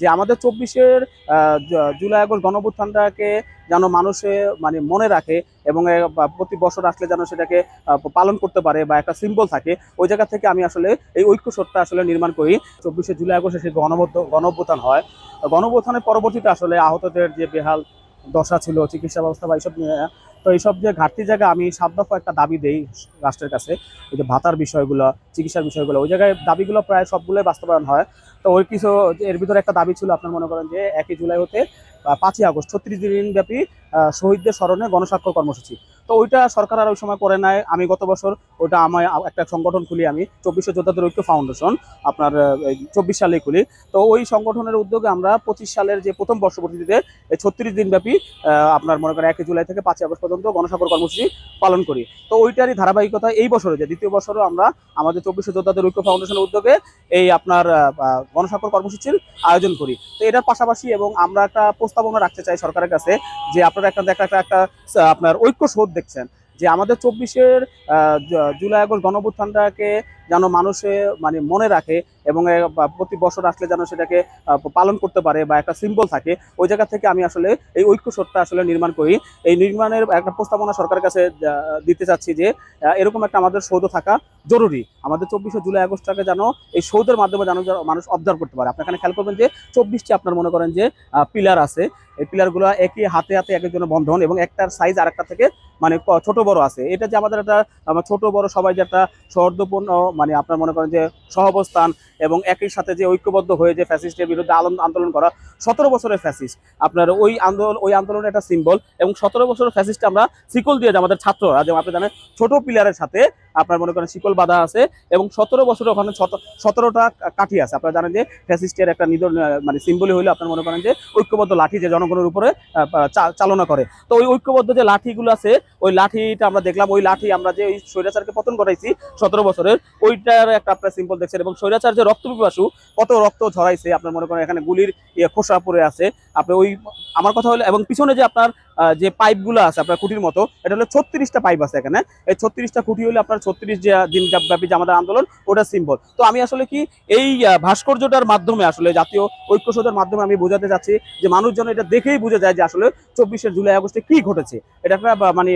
যে আমাদের ২৪-এর July August গণঅভ্যুত্থানটাকে যেন মানুষে মানে মনে রাখে এবং প্রতি বছর আসলে যেন সেটাকে পালন করতে পারে বা একটা সিম্বল থাকে। ওই জায়গা থেকে আমি আসলে এই ঐক্যশোধটা আসলে নির্মাণ করি। ২৪শে জুলাই আগস্টে সেই গণঅভ্যুত্থান হয়। গণঅভ্যুত্থানের পরবর্তীতে আসলে আহতদের যে বেহাল দশা ছিল, চিকিৎসা ব্যবস্থা বা এইসব নিয়ে, তো এইসব যে ঘাটতি জায়গা আমি ৭ দফা একটা দাবি দেই রাষ্ট্রের কাছে। এই যে ভাতার বিষয়গুলো, চিকিৎসার বিষয়গুলো, ওই জায়গায় দাবিগুলো প্রায় সবগুলোই বাস্তবায়ন হয়। তো ওই কিছু এর ভিতরে একটা দাবি ছিল, আপনার মনে করেন যে ১ জুলাই হতে ৫ই আগস্ট ৩৬ দিন ব্যাপী শহীদদের স্মরণে গণস্বাক্ষর কর্মসূচি। তো ওইটা সরকার আর ওই সময় করে নাই। আমি গত বছর ওইটা আমার একটা সংগঠন খুলি, আমি ২৪শে যোদ্ধাদের ঐক্য ফাউন্ডেশন, আপনার ২৪ সালে খুলি। তো ওই সংগঠনের উদ্যোগে আমরা ২৫ সালের যে প্রথম বর্ষপূর্তিতে ৩৬ দিন ব্যাপী আপনার মনে করেন ১ জুলাই থেকে ৫ই আগস্ট পর্যন্ত গণস্বাক্ষর কর্মসূচি পালন করি। তো ওইটারই ধারাবাহিকতা এই বছরে যে দ্বিতীয় বছরও আমরা আমাদের ২৪শে যোদ্ধাদের ঐক্য ফাউন্ডেশনের উদ্যোগে এই আপনার গণস্বাক্ষর কর্মসূচির আয়োজন করি। তো এটার পাশাপাশি এবং আমরা একটা প্রস্তাবনা রাখতে চাই সরকারের কাছে, যে আপনারা একটা আপনার ঐক্য শোধ দেখছেন যে আমাদের ২৪-এর জুলাই আগস্ট গণঅভ্যুত্থানটাকে যেন মানুষে মানে মনে রাখে এবং প্রতি বছর আসলে যেন সেটাকে পালন করতে পারে বা একটা সিম্বল থাকে। ওই জায়গা থেকে আমি আসলে এই ঐক্যশোধটা আসলে নির্মাণ করি। এই নির্মাণের একটা প্রস্তাবনা সরকারের কাছে দিতে চাচ্ছি যে এরকম একটা আমাদের সৌধ থাকা জরুরি। আমাদের ২৪শে জুলাই আগস্টটাকে যেন এই সৌধের মাধ্যমে যেন মানুষ অবজার্ভ করতে পারে। আপনি এখানে খেয়াল করবেন যে ২৪টি আপনার মনে করেন যে পিলার আছে। এই পিলারগুলো একই হাতে হাতে এক একজনের বন্ধন এবং একটার সাইজ আরেকটা থেকে মানে ছোট বড় আছে। এটা যে আমাদের একটা ছোট বড় সবাই যে একটা সৌহার্দ্যপূর্ণ মানে আপনার মনে করেন যে সহাবস্থান এবং একই সাথে যে ঐক্যবদ্ধ হয়ে যে ফ্যাসিস্টের বিরুদ্ধে আন্দোলন করা, ১৭ বছরের ফ্যাসিস্ট আপনার ওই আন্দোলনের একটা সিম্বল। এবং ১৭ বছরের ফ্যাসিস্টে আমরা শিকল দিয়ে যে আমাদের ছাত্ররা, যেমন আপনি জানেন ছোট পিলারের সাথে আপনার মনে করেন শিকল বাঁধা আছে এবং ১৭ বছরের ওখানে ১৭টা কাঠি আছে। আপনারা জানেন যে ফ্যাসিস্টের একটা মানে সিম্বলই হইলো আপনার মনে করেন যে ঐক্যবদ্ধ লাঠি যে জনগণের উপরে চালনা করে। তো ওই ঐক্যবদ্ধ যে লাঠিগুলো আছে, ওই লাঠিটা আমরা দেখলাম, ওই লাঠি আমরা যে ওই স্বৈরাচারকে পতন করাইছি ১৭ বছরের, ওইটার একটা আপনার সিম্বল দেখছেন। এবং স্বৈরাচার যে রক্ত পিপাসু কত রক্ত ঝরাইছে আপনার মনে করেন এখানে গুলির খোসা পড়ে আছে। আপনি ওই আমার কথা হলো, এবং পিছনে যে আপনার যে পাইপগুলো আছে আপনার খুঁটির মতো, এটা হলো ৩৬টা পাইপ আছে এখানে। এই ৩৬টা খুঁটি হলে আপনার ৩৬ যে দিন ব্যাপী যে আমাদের আন্দোলন, ওটা সিম্বল। তো আমি আসলে কি এই ভাস্কর্যটার মাধ্যমে আসলে জাতীয় ঐক্যশোধের মাধ্যমে আমি বোঝাতে চাচ্ছি যে মানুষজন এটা দেখেই বুঝে যায় যে আসলে ২৪শে জুলাই আগস্টে কি ঘটেছে। এটা একটা মানে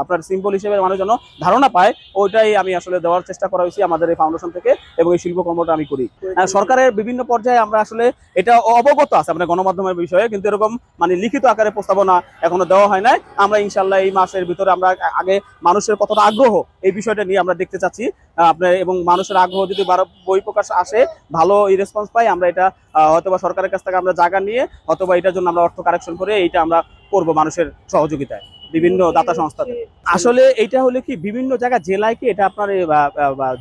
আপনার সিম্বল হিসেবে মানুষ যেন ধারণা পায়, ওইটাই আমি আসলে দেওয়ার চেষ্টা করা হয়েছি আমাদের এই ফাউন্ডেশন থেকে এবং এই শিল্পকর্মটা আমি করি। সরকারের বিভিন্ন পর্যায়ে আমরা আসলে এটা অবগত আছে আপনার গণমাধ্যমের বিষয়ে, কিন্তু এরকম মানে লিখিত আকারে প্রস্তাবনা এখনো দেওয়া হয় নাই। আমরা ইনশাল্লাহ এই মাসের ভিতরে আমরা আগে মানুষের কতটা আগ্রহ এই বিষয়টা নিয়ে আমরা দেখতে চাচ্ছি আপনার, এবং মানুষের আগ্রহ যদি বই প্রকাশ আসে, ভালো এই রেসপন্স পাই, আমরা এটা হয়তোবা সরকারের কাছ থেকে আমরা জায়গা নিয়ে অথবা এটার জন্য আমরা অর্থ কালেকশন করে এইটা আমরা করব মানুষের সহযোগিতায় বিভিন্ন দাতা সংস্থাতে। আসলে এইটা হলে কি বিভিন্ন জায়গা জেলায় কি এটা আপনার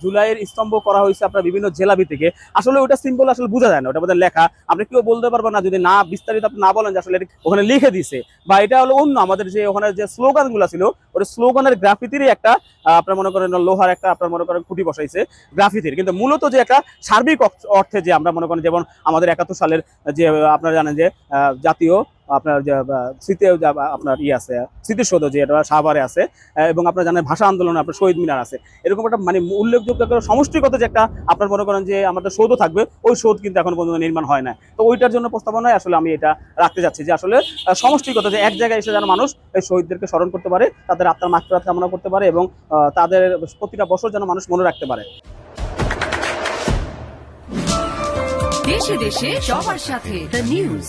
জুলাইয়ের স্তম্ভ করা হয়েছে আপনার বিভিন্ন জেলা ভিত্তিকে। আসলে ওটা সিম্বল আসলে বোঝা যায় না, ওটা বোধহয় লেখা, আপনি কেউ বলতে পারবেন না যদি না বিস্তারিত আপনি না বলেন যে আসলে ওখানে লিখে দিছে। বা এটা হলো অন্য আমাদের যে ওখানে যে স্লোগানগুলো ছিল, ওটা স্লোগানের গ্রাফিতিরই একটা আপনার মনে করেন লোহার একটা আপনার মনে করেন খুঁটি বসাইছে গ্রাফিতির, কিন্তু মূলত যে একটা সার্বিক অর্থে যে আমরা মনে করেন যেমন আমাদের ৭১ সালের যে আপনারা জানেন যে জাতীয় আপনার যে স্মৃতি আপনার আছে স্মৃতিসৌধ যে এটা শাহবারে আছে, এবং আপনারা জানেন ভাষা আন্দোলনে আপনার শহীদ মিনার আছে। এরকম একটা মানে উল্লেখযোগ্য সমষ্টিগত যে একটা আপনার মনে করেন যে আমাদের সৌধ থাকবে, ওই সৌধ কিন্তু এখন পর্যন্ত নির্মাণ হয় না। তো ওইটার জন্য প্রস্তাবনায় আসলে আমি এটা রাখতে চাচ্ছি যে আসলে সমষ্টিগত যে এক জায়গায় এসে যেন মানুষ এই শহীদদেরকে স্মরণ করতে পারে, তাদের আত্মার মাগফিরাত কামনা করতে পারে এবং তাদের প্রতিটা বছর যেন মানুষ মনে রাখতে পারে। দেশে দেশে সবার সাথে দ্য নিউজ।